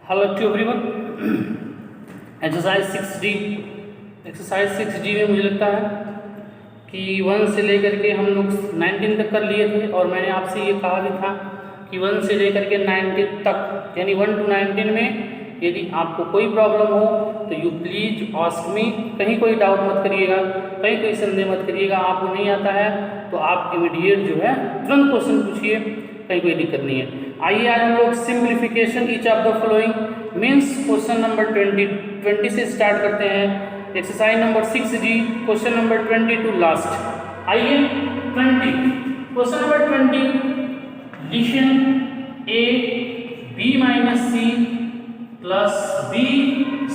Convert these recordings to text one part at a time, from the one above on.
Hello to everyone. Exercise 6D में मुझे लगता है कि 1 से लेकर के हम लोग 19 तक कर लिए थे, और मैंने आपसे ये कहा भी था कि 1 से लेकर के 19 तक यानी 1 to 19 में यदि आपको कोई प्रॉब्लम हो तो यू प्लीज आस्क मी। कहीं कोई डाउट मत करिएगा, कहीं कोई संदेह मत करिएगा। आपको नहीं आता है तो आप इमीडिएट जो है तुरंत क्वेश्चन पूछिए, कहीं कोई दिक्कत नहीं है। आइए आज हम लोग simplification each of the following means question number 20 से स्टार्ट करते हैं। Exercise number 6D question number 22 last. आइए 20 क्वेश्चन नंबर 20 लिशन a b minus C plus b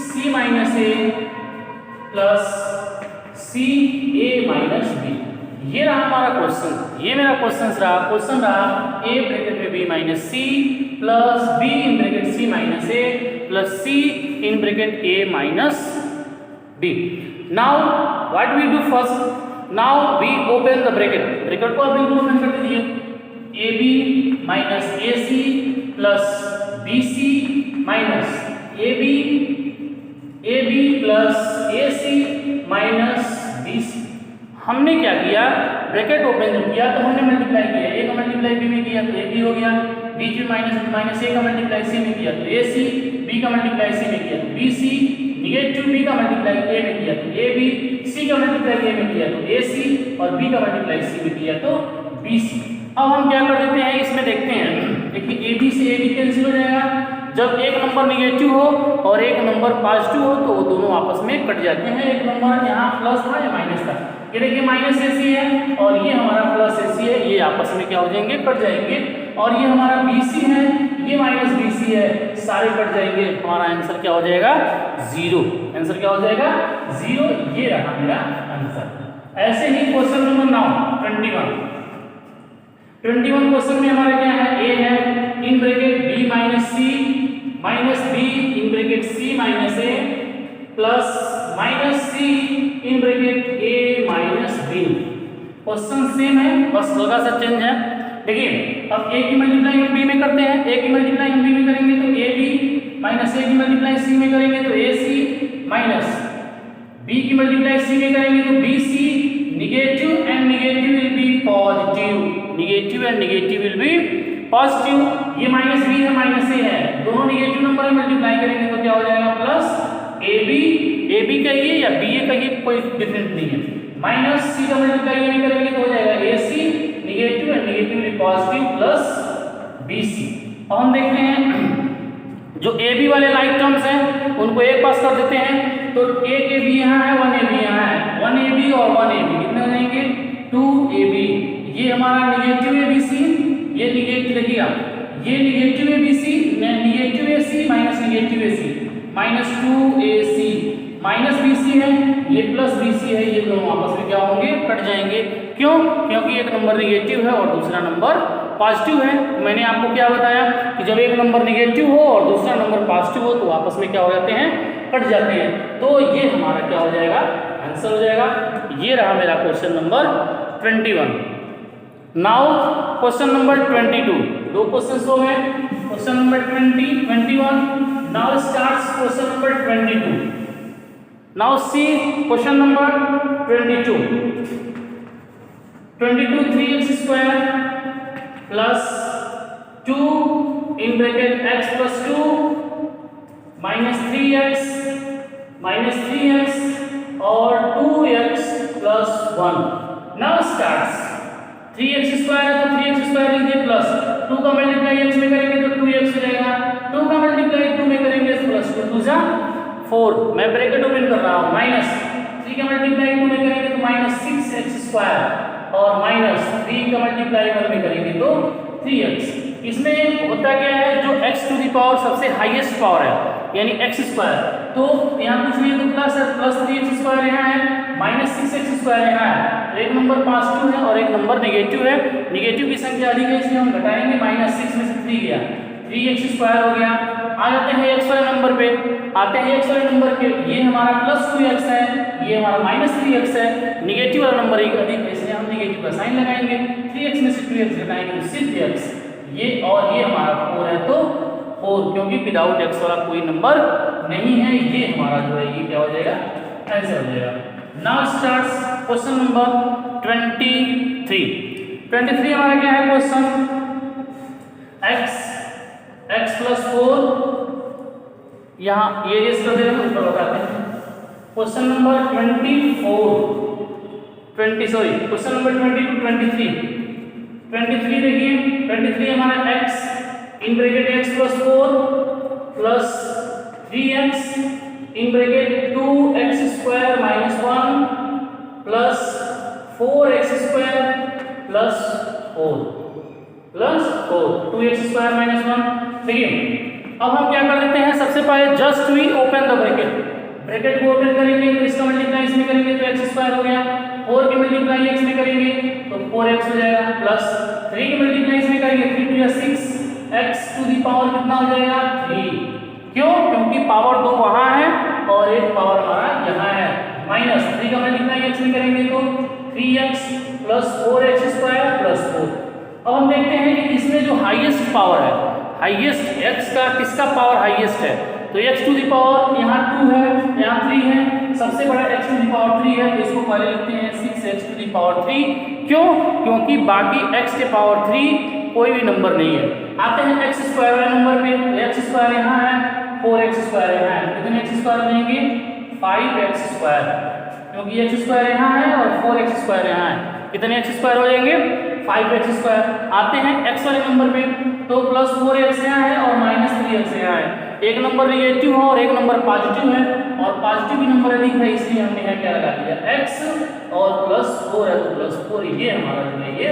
c minus a plus c a minus b। ये रहा हमारा question, ये मेरा क्वेश्चन रहा a ब्रैकेट में b minus C plus b in bracket c minus a plus c in bracket a minus b। Now what we do first, now we open the bracket को आप बिल्कुल open कर दीजिए। ab minus ac plus bc minus ab plus ac minus bc। हमने क्या किया, bracket open जब किया तो हमने मल्टीप्लाई किया, a का मल्टीप्लाई b में किया तो ab हो गया, b माइनस a का मल्टीप्लाई c में किया तो ac, b का मल्टीप्लाई c में किया तो bc, निगेटिव b का मल्टीप्लाई a में किया तो ab, c का मल्टीप्लाई a में किया तो ac और b का मल्टीप्लाई c में किया तो bc। अब हम क्या कर देते हैं, इसमें देखते हैं। देखिए ab से ab कैंसिल हो जाएगा। जब एक नंबर निगेटिव हो और एक नंबर पॉजिटिव हो तो वो दोनों आपस में कट जाते हैं। एक नंबर यहाँ प्लस था या माइनस था, ये देखिए माइनस AC है और ये हमारा प्लस AC है, ये आपस में क्या हो जाएंगे, कट जाएंगे। और ये हमारा BC है, ये माइनस BC है, सारे कट जाएंगे। हमारा आंसर क्या हो जाएगा, 0। आंसर क्या हो जाएगा, 0। ये रहा मेरा आंसर। ऐसे ही क्वेश्चन नंबर 9 21 क्वेश्चन में हमारा क्या है, A है in bracket B minus C minus B in bracket C minus A plus minus C in bracket A minus B। Question same है, बस हल्का सा चेंज है। देखिए अब A की मल्टीप्लाई हम B में करते हैं, A की मल्टीप्लाई हम B में करेंगे तो AB माइनस A की मल्टीप्लाई C में करेंगे तो AC माइनस B की मल्टीप्लाई C में करेंगे तो BC। Negative and negative will be positive, negative and negative will be positive. ये माइनस B है माइनस A है, दोनों निगेटिव नंबर में मल्टीप्लाई करेंगे तो क्या हो जाएगा, प्लस AB कहिए या BA कहिए, कोई डिफरेंस नहीं है। माइनस C का मल्टीप्लाई में करेंगे तो हो जाएगा AC, negative and negative will be positive plus BC। अब हम देखते हैं जो AB वाले लाइक टर्म्स हैं उनको एक पास कर देते हैं, तो एक AB यहाँ है, 1AB यहाँ है, 1AB और 1AB कितने हो जाएंगे, 2AB। ये हमारा निगेटिव ABC, ये निगेटिव देखिएगा, ये negative ABC negative AC minus negative AC minus 2AC minus BC है, ये प्लस BC है, ये दोनों आपस में क्या होंगे, कट जाएंगे। क्यों, क्योंकि एक नंबर निगेटिव है और दूसरा नंबर पॉजिटिव है। मैंने आपको क्या बताया कि जब एक नंबर निगेटिव हो और दूसरा नंबर पॉजिटिव हो तो आपस में क्या हो जाते हैं, कट जाते हैं। तो ये हमारा क्या हो जाएगा, आंसर हो जाएगा। ये रहा मेरा question number 21। Now question number 22, दो क्वेश्चन हो गए, question number 20, 21। Now starts question number 22। Now see question number 22 3x square plus 2 in bracket x plus 2 minus 3x और 2x plus 1। Now starts 3x square है तो 3x square लिखिए plus 2 का multiply x में करेंगे तो 2x हो जाएगा, 2 का मल्टीप्लाई 2 में करेंगे तो प्लस 2 जा 4। मैं ब्रैकेट ओपन कर रहा हूँ, माइनस 3 का मल्टीप्लाई 2 में करेंगे तो माइनस 6x स्क्वायर और माइनस 3 का मल्टीप्लाई 1 में करेंगे तो 3x। इसमें होता क्या है, जो x टू दी पावर सबसे हाईएस्ट पावर है यानी x स्क्वायर, तो यहाँ कुछ नहीं तो प्लस है, प्लस 3x स्क्वायर यहाँ है, माइनस 6x स्क्वायर यहाँ है। तो एक नंबर पॉजिटिव है और एक नंबर निगेटिव है, निगेटिव की संख्या अधिक है इसलिए हम घटाएंगे, माइनस 6 में से 3 गया, 3x स्क्वायर हो गया। आ जाते हैं x वाले नंबर पे, आते हैं x वाले नंबर पे, ये हमारा प्लस 2x है, ये हमारा माइनस 3x है। निगेटिव वाला नंबर एक अधिक है इसलिए हम निगेटिव का साइन लगाएंगे, 3x में से 2x घटाएंगे तो 6x, ये और ये हमारा 4 है तो 4, क्योंकि विदाउट एक्स वाला कोई नंबर नहीं है। ये हमारा जो है ये क्या हो जाएगा, आंसर हो जाएगा। नाउ स्टार्ट्स क्वेश्चन नंबर 23 हमारा क्या है क्वेश्चन, x प्लस 4, यहाँ ये कर दे रहे हैं, ऊपर बताते हैं। क्वेश्चन नंबर 23 देखिए, 23 हमारा x in bracket x plus 4 plus 3x in bracket 2x square minus 1 plus 4x square plus 4 2x square minus 1। देखिए अब हम क्या कर लेते हैं, सबसे पहले just we open the bracket को ओपन करेंगे तो इसका मल्टीप्लाई इसमें करेंगे तो x स्क्वायर हो गया, 4 की मल्टीप्लाई x में करेंगे तो 4x हो जाएगा, प्लस 3 की मल्टीप्लाई इसमें करेंगे 3 to 6, x to the power कितना हो जाएगा 3। क्यों? क्योंकि पावर 2 वहां है और एक पावर हमारा यहाँ है, माइनस 3 का मल्टीप्लाई x में करेंगे तो 3x plus 4x square plus 4। अब हम देखते हैं कि इसमें जो हाईएस्ट पावर है, हाईएस्ट x का किसका पावर हाईएस्ट है, तो x टू दी पावर यहाँ 2 है, यहाँ 3 है, सबसे बड़ा x टू दी पावर 3 है, तो इसको पहले लिखते हैं 6x टू दी पावर 3। क्यों? क्योंकि बाकी x के पावर 3 कोई भी नंबर नहीं है। आते हैं x स्क्वायर वाले नंबर पे, तो x स्क्वायर यहाँ है, 4x स्क्वायर यहाँ है, कितने x स्क्वायर हो जाएंगे 5x स्क्वायर, क्योंकि x स्क्वायर यहाँ है और 4x स्क्वायर यहाँ है, कितने x स्क्वायर हो जाएंगे 5x स्क्वायर। आते हैं x वाले नंबर पे, तो प्लस 4x यहाँ है और माइनस 3x यहाँ है, एक नंबर नेगेटिव है और एक नंबर पॉजिटिव है, और पॉजिटिव भी नंबर अधिक है, इसलिए हमने यहाँ क्या लगा दिया x और प्लस 4 है तो प्लस 4, ये हमारा जो है ये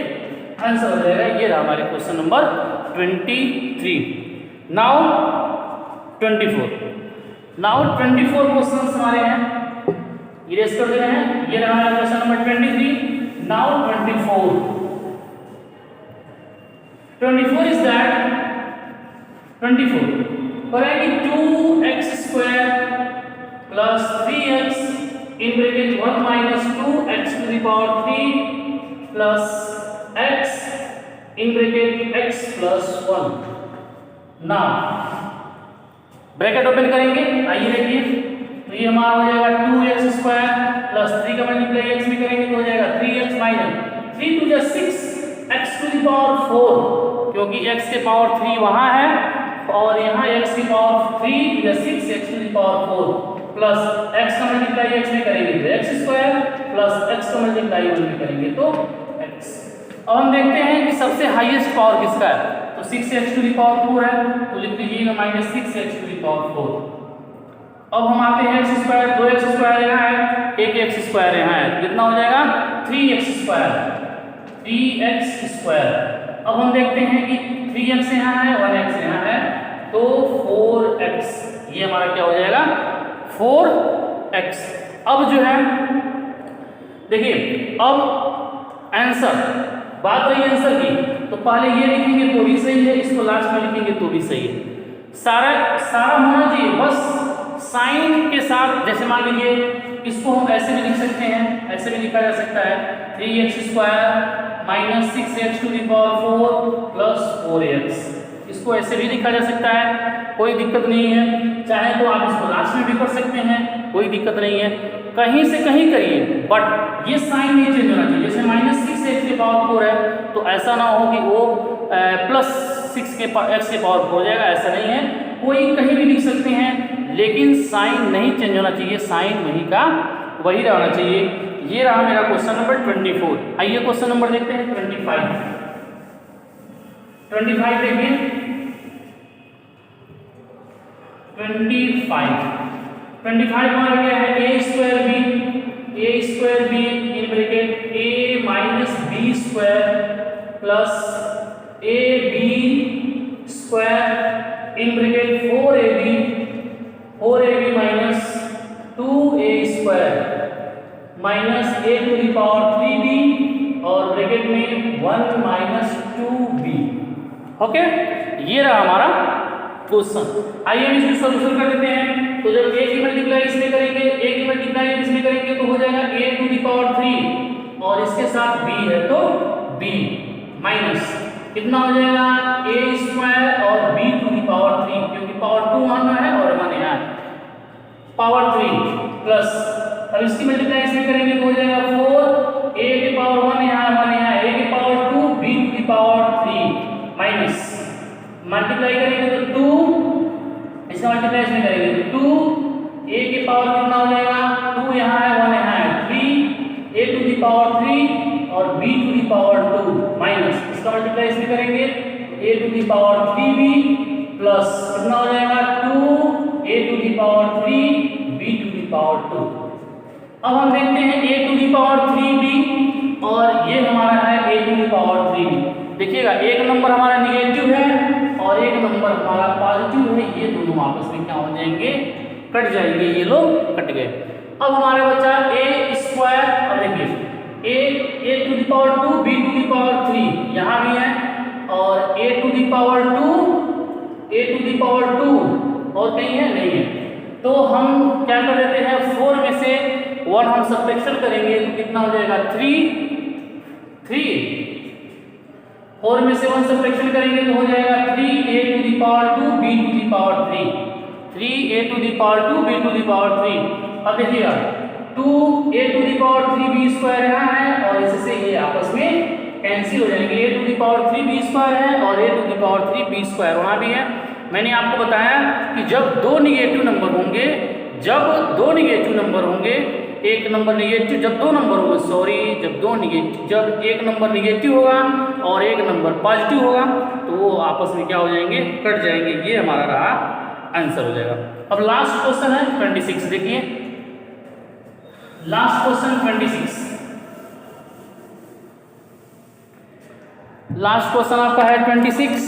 आंसर हो जाएगा। ये रहा हमारे क्वेश्चन नंबर 23। नाउ 24 क्वेश्चन हमारे हैं, इरेज कर दे रहे हैं। ये रहा हमारा question number 23। Now 24 is that 24 for any 2x square plus 3x in bracket 1 minus 2x to the power 3 plus x in bracket x plus 1। now bracket open करेंगे, आइए देखिए, तो ये हमारा हो जाएगा 2x स्क्वायर प्लस 3 का मल्टीप्लाई x में करेंगे तो हो जाएगा 3x minus 3 to 6 x to the power 4, क्योंकि x के पावर 3 वहां है और यहाँ x की पावर 3 या 6 x to the power 4 plus x का मल्टीप्लाई x में करेंगे तो x स्क्वायर प्लस x का मल्टीप्लाई 1 में करेंगे तो x। अब हम देखते हैं कि सबसे हाईएस्ट पावर किसका है, तो 6x टू द पावर 4 है, तो लिख लीजिएगा minus 6x to the power 4। अब हम आते हैं x स्क्वायर, 2x स्क्वायर यहाँ है, 1x स्क्वायर यहाँ है, तो कितना हो जाएगा 3x स्क्वायर। अब हम देखते हैं कि 3x यहाँ है, 1x यहाँ है, तो 4x, ये हमारा क्या हो जाएगा 4x। अब जो है देखिए, अब आंसर, बात रही आंसर की, तो पहले ये लिखेंगे तो भी सही है, इसको लास्ट में लिखेंगे तो भी सही है, सारा होना चाहिए, बस साइन के साथ। जैसे मान लीजिए इसको हम ऐसे भी लिख सकते हैं, ऐसे भी लिखा जा सकता है 3x square minus 6x to the power 4 plus 4x, इसको ऐसे भी लिखा जा सकता है, कोई दिक्कत नहीं है। चाहे तो आप इसको लास्ट में भी कर सकते हैं, कोई दिक्कत नहीं है, कहीं से कहीं करिए, बट ये साइन नहीं चेंज होना चाहिए। जैसे माइनस 6x के पावर 4 है, तो ऐसा ना हो कि वो प्लस 6 के x के पावर 4 हो जाएगा, ऐसा नहीं है, कोई कहीं भी लिख सकते हैं, लेकिन साइन नहीं चेंज होना चाहिए, साइन वही का वही रहना चाहिए। ये रहा मेरा क्वेश्चन नंबर 24। आइए क्वेश्चन नंबर देखते हैं 25 देखिए, 25 हमारा क्या है, a square B in bracket a minus B square plus a b square in bracket 4ab minus 2a square minus a to the power 3b और ब्रैकेट में 1 माइनस 2b। ओके, ये रहा हमारा क्वेश्चन। आइए हम इसको सॉल्यूशन कर लेते हैं। तो जब a की मल्टीप्लाई इसमें करेंगे, a की मल्टीप्लाई इसमें करेंगे तो हो जाएगा a टू द पावर 3 और इसके साथ b है तो b माइनस कितना हो जाएगा a स्क्वायर और b टू द पावर 3, 2 आना है और 1 यहाँ पावर 3 प्लस, अब इसकी मल्टीप्लाई इसमें करेंगे तो हो जाएगा 4 a की पावर 1 यहाँ 1 यहाँ a की पावर 2 b की पावर 3 माइनस मल्टीप्लाई करेंगे तो 2 इसका मल्टीप्लाई इसमें करेंगे तो 2 a की पावर कितना हो जाएगा 2 यहाँ है 1 यहाँ है 3 a टू दी पावर 3 और b to the power 2 minus इसका मल्टीप्लाई इसमें करेंगे a to the power 3b plus कितना हो जाएगा 2 a to the power 3 b to the power 2। अब हम देखते हैं a to the power 3b और ये हमारा है a to the power 3b। देखिएगा एक नंबर हमारा निगेटिव है और एक नंबर हमारा पॉजिटिव है, ये दोनों आपस में क्या हो जाएंगे कट जाएंगे, ये लोग कट गए। अब हमारे बचा a स्क्वायर, अब देखिए a to the power 2 b to the power 3 यहाँ भी है और a टू दी पावर 2 और कहीं है नहीं है, तो हम क्या कर देते हैं 4 में से 1 हम सब्ट्रैक्शन करेंगे तो कितना हो जाएगा 3 4 में से 1 सब्ट्रैक्शन करेंगे तो हो जाएगा 3a to the power 2 b to the power 3 to the power 2 b to the power 3। अब देखिएगा 2a to the power 3b square यहाँ है और इससे ये आपस में कैंसिल हो जाएंगे, a to the power 3b square है और a to the power 3b square वहाँ भी है। मैंने आपको बताया कि जब दो निगेटिव नंबर होंगे एक नंबर निगेटिव जब दो नंबर होंगे जब एक नंबर निगेटिव होगा और एक नंबर पॉजिटिव होगा तो वो आपस में क्या हो जाएंगे कट जाएंगे, ये हमारा रहा आंसर हो जाएगा। अब लास्ट क्वेश्चन है 26, देखिए लास्ट क्वेश्चन 26। लास्ट क्वेश्चन आपका है 26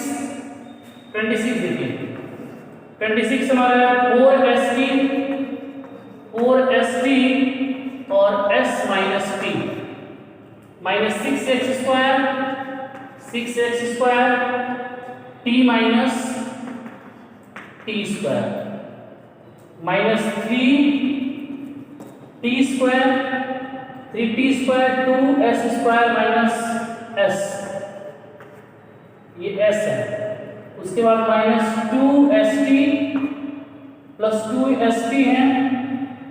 देखिए 26 हमारा है 4st और s minus T minus 6x square t minus T square minus 3t square 2s square minus s, ये s है। उसके बाद माइनस 2st प्लस 2st है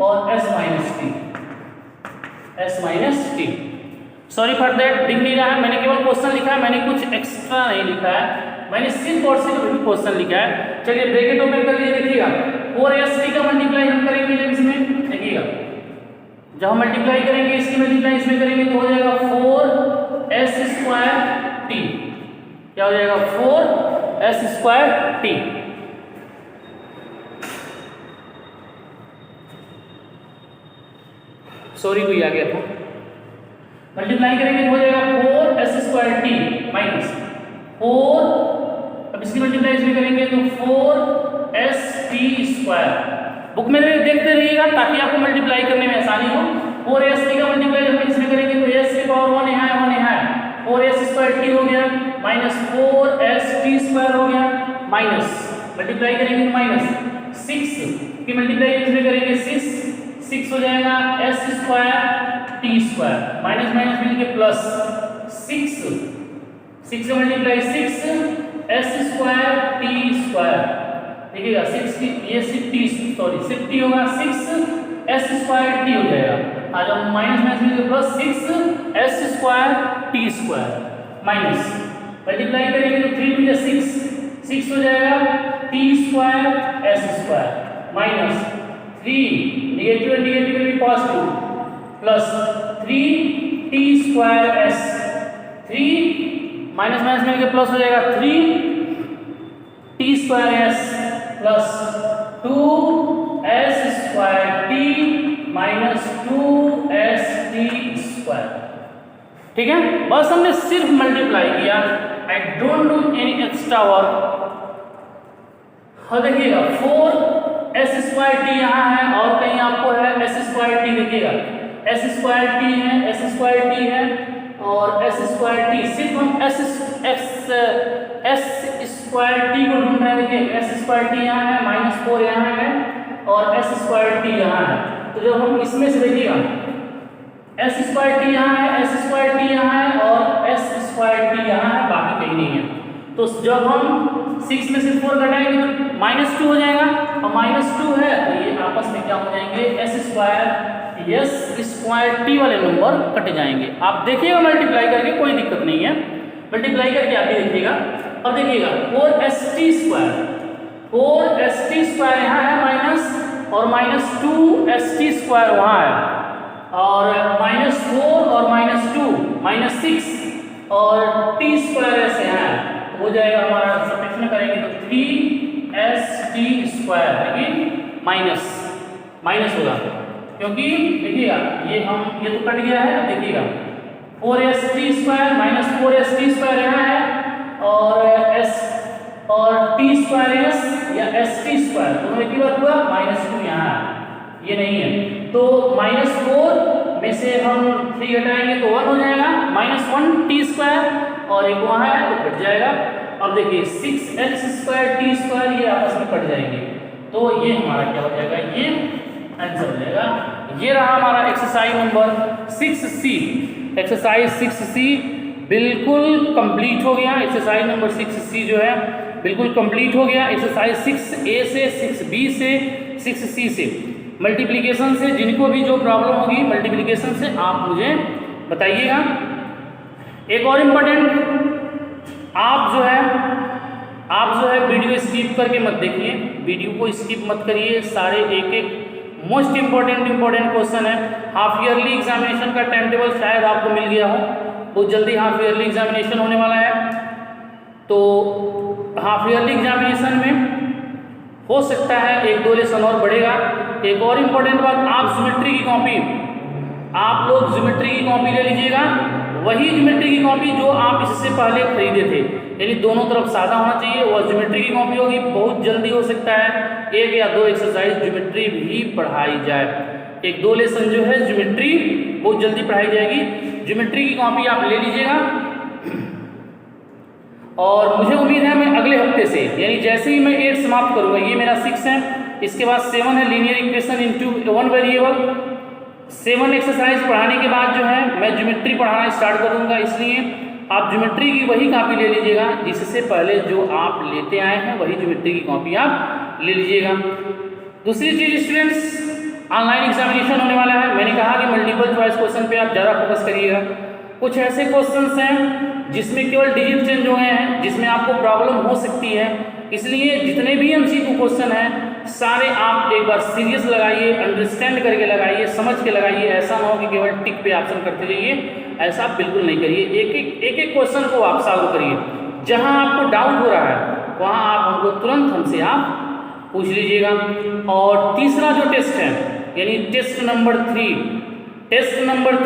और s minus T. Sorry for that दिख नहीं रहा है, मैंने केवल क्वेश्चन लिखा है, मैंने कुछ एक्स्ट्रा नहीं लिखा है, मैंने सिर्फ और सिर्फ क्वेश्चन लिखा है। चलिए ब्रैकेट ओपन कर लिए, देखिएगा 4st का मल्टीप्लाई हम करेंगे जब इसमें, देखिएगा जब हम मल्टीप्लाई करेंगे इसकी मल्टीप्लाई इसमें करेंगे तो हो जाएगा 4s स्क्वायर टी, क्या हो जाएगा 4s स्क्वायर टी। सॉरी कोई आ गया था, मल्टीप्लाई करेंगे तो हो जाएगा 4s स्क्वायर टी माइनस 4, अब इसकी मल्टीप्लाई इसमें करेंगे तो 4st स्क्वायर। बुक में देखते रहिएगा ताकि आपको मल्टीप्लाई करने में आसानी हो। 4st का मल्टीप्लाई जब इसमें करेंगे तो s की पावर 1 यहाँ है 1 यहाँ है, 4s स्क्वायर टी हो गया माइनस 4st स्क्वायर हो गया माइनस मल्टीप्लाई करेंगे तो माइनस 6 की मल्टीप्लाई इसमें करेंगे 6 हो जाएगा s square T square minus minus मिलके प्लस 6 का multiply 6s square T square, देखिएगा 6 की ये सिर्फ टी होगा 6s स्क्वायर टी हो जाएगा, आज हम माइनस माइनस मिलके plus 6s square T square minus multiply करेंगे तो 3 × 6 हो जाएगा T square s square minus 3 negative में भी positive plus 3t square s, 3 minus minus मिलके प्लस हो जाएगा 3t square s plus 2s square t minus 2st square. ठीक है, बस हमने सिर्फ मल्टीप्लाई किया, I don't do any extra work. और देखिएगा 4s स्क्वायर टी यहाँ है और कहीं आपको है s स्क्वायर टी, देखिएगा s स्क्वायर टी है, s स्क्वायर टी है और s स्क्वायर टी, सिर्फ हम s स्क्वायर टी को ढूंढ रहे हैं। देखिए s स्क्वायर टी यहाँ है माइनस 4 यहाँ है और s स्क्वायर टी यहाँ है, तो जब हम इसमें से देखिएगा s स्क्वायर टी यहाँ है, s स्क्वायर टी यहाँ है और s स्क्वायर टी यहाँ है, बाकी कहीं नहीं है। तो जब हम 6 में से 4 घटाएंगे तो -2 हो जाएगा, और -2 है तो ये आपस में क्या हो जाएंगे, s² t वाले नंबर कट जाएंगे। आप देखिएगा मल्टीप्लाई करके, कोई दिक्कत नहीं है, मल्टीप्लाई करके आप ही देखिएगा। अब देखिएगा 4st² यहाँ है माइनस, और -2st² वहाँ है, और -4 और -2 -6 और t² ऐसे हैं, हो जाएगा हमारा सब्ट्रैक्शन करेंगे तो 3st², लेकिन माइनस होगा, क्योंकि देखिएगा ये तो कट गया है। अब देखिएगा 4st² -4st² यहाँ है, और t² या st² दोनों एक ही बात हुआ, -2 यहाँ है, ये नहीं है, तो -4 में से हम 3 घटाएंगे तो 1 हो जाएगा, -1 t² और एक वहाँ है तो कट जाएगा। अब देखिए 6x² t² ये आपस में कट जाएंगे, तो ये हमारा क्या हो जाएगा, ये आंसर हो जाएगा। ये रहा हमारा exercise number 6C। Exercise 6C बिल्कुल कंप्लीट हो गया। एक्सरसाइज नंबर 6C जो है बिल्कुल कंप्लीट हो गया। एक्सरसाइज 6A से 6B से 6C से मल्टीप्लिकेशन से जिनको भी जो प्रॉब्लम होगी मल्टीप्लिकेशन से आप मुझे बताइएगा। एक और इम्पोर्टेंट, आप जो है वीडियो स्किप करके मत देखिए, वीडियो को स्किप मत करिए, सारे एक मोस्ट इम्पोर्टेंट क्वेश्चन है। हाफ ईयरली एग्जामिनेशन का टाइम टेबल शायद आपको मिल गया हो, बहुत जल्दी हाफ ईयरली एग्जामिनेशन होने वाला है, तो हाफ ईयरली एग्जामिनेशन में हो सकता है 1-2 लेसन और बढ़ेगा। एक और इम्पोर्टेंट बात, आप ज्योमेट्री की कॉपी, आप लोग ज्योमेट्री की कॉपी ले लीजिएगा, वही ज्योमेट्री की कॉपी जो आप इससे पहले खरीदे थे, यानी दोनों तरफ सादा होना चाहिए, वह ज्योमेट्री की कॉपी होगी। बहुत जल्दी हो सकता है 1 या 2 एक्सरसाइज ज्योमेट्री भी पढ़ाई जाए, 1-2 लेसन जो है ज्योमेट्री बहुत जल्दी पढ़ाई जाएगी। ज्योमेट्री की कॉपी आप ले लीजिएगा, और मुझे उम्मीद है मैं अगले हफ्ते से, यानी जैसे ही मैं 8 समाप्त करूँगा, ये मेरा 6 है, इसके बाद 7 है linear equation into 1 variable. 7 exercise पढ़ाने के बाद जो है मैं ज्योमेट्री पढ़ाना स्टार्ट करूँगा, इसलिए आप ज्योमेट्री की वही कॉपी ले लीजिएगा जिससे पहले जो आप लेते आए हैं, वही ज्योमेट्री की कॉपी आप ले लीजिएगा। दूसरी चीज़ स्टूडेंट्स, ऑनलाइन एग्जामिनेशन होने वाला है। मैंने कहा कि मल्टीपल चॉइस क्वेश्चन पे आप ज़्यादा फोकस करिएगा। कुछ ऐसे क्वेश्चंस हैं जिसमें केवल डिजिट चेंज हो गए हैं, जिसमें आपको प्रॉब्लम हो सकती है, इसलिए जितने भी MCQ क्वेश्चन हैं सारे आप एक बार सीरियस लगाइए, अंडरस्टैंड करके लगाइए, समझ के लगाइए। ऐसा ना हो कि केवल टिक पे ऑप्शन करते जाइए, ऐसा बिल्कुल नहीं करिए। एक क्वेश्चन को आप सॉल्व करिए, जहां आपको डाउट हो रहा है वहां आप हमको तुरंत हमसे आप पूछ लीजिएगा। और तीसरा जो टेस्ट है, यानी टेस्ट नंबर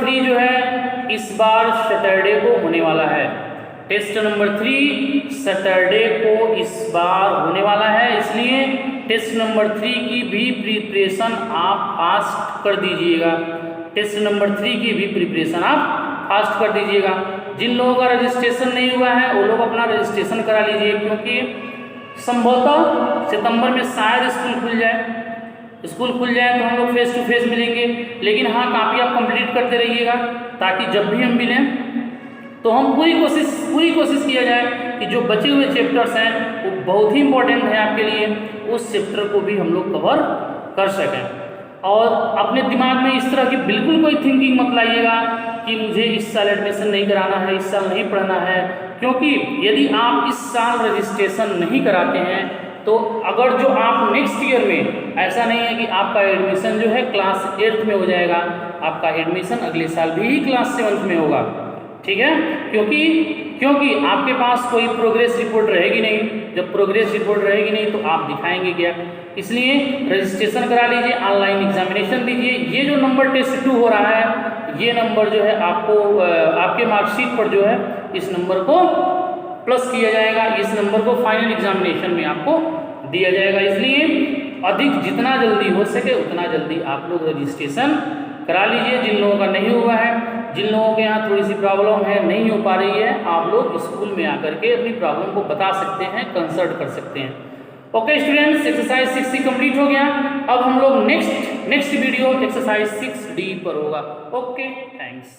3 जो है इस बार सैटरडे को होने वाला है। टेस्ट नंबर 3 सैटरडे को इस बार होने वाला है, इसलिए टेस्ट नंबर 3 की भी प्रिपरेशन आप फास्ट कर दीजिएगा। टेस्ट नंबर 3 की भी प्रिपरेशन आप फास्ट कर दीजिएगा। जिन लोगों का रजिस्ट्रेशन नहीं हुआ है वो लोग अपना रजिस्ट्रेशन करा लीजिए, क्योंकि संभवतः सितंबर में शायद स्कूल खुल जाए तो हम लोग फेस टू फेस मिलेंगे। लेकिन हाँ, काफ़ी आप कंप्लीट करते रहिएगा, ताकि जब भी हम मिलें तो हम पूरी कोशिश किया जाए कि जो बचे हुए चैप्टर्स हैं वो बहुत ही इंपॉर्टेंट है आपके लिए, उस चैप्टर को भी हम लोग कवर कर सकें। और अपने दिमाग में इस तरह की बिल्कुल कोई थिंकिंग मत लाइएगा कि मुझे इस साल एडमिशन नहीं कराना है, इस साल नहीं पढ़ना है, क्योंकि यदि आप इस साल रजिस्ट्रेशन नहीं कराते हैं तो अगर जो आप नेक्स्ट ईयर में, ऐसा नहीं है कि आपका एडमिशन जो है क्लास 8th में हो जाएगा, आपका एडमिशन अगले साल भी क्लास 7th में होगा, ठीक है। क्योंकि आपके पास कोई प्रोग्रेस रिपोर्ट रहेगी नहीं। जब प्रोग्रेस रिपोर्ट रहेगी नहीं तो आप दिखाएंगे क्या, इसलिए रजिस्ट्रेशन करा लीजिए, ऑनलाइन एग्जामिनेशन दीजिए। ये जो नंबर टेस्ट 2 हो रहा है, ये नंबर जो है आपको आपके मार्कशीट पर जो है इस नंबर को प्लस किया जाएगा, इस नंबर को फाइनल एग्जामिनेशन में आपको दिया जाएगा। इसलिए जितना जल्दी हो सके उतना जल्दी आप लोग रजिस्ट्रेशन करा लीजिए। जिन लोगों का नहीं हुआ है, जिन लोगों के यहाँ थोड़ी सी प्रॉब्लम है, नहीं हो पा रही है, आप लोग स्कूल में आकर के अपनी प्रॉब्लम को बता सकते हैं, कंसल्ट कर सकते हैं। Okay students, exercise 6C complete हो गया। अब हम लोग नेक्स्ट वीडियो एक्सरसाइज 6D पर होगा। Okay, thanks.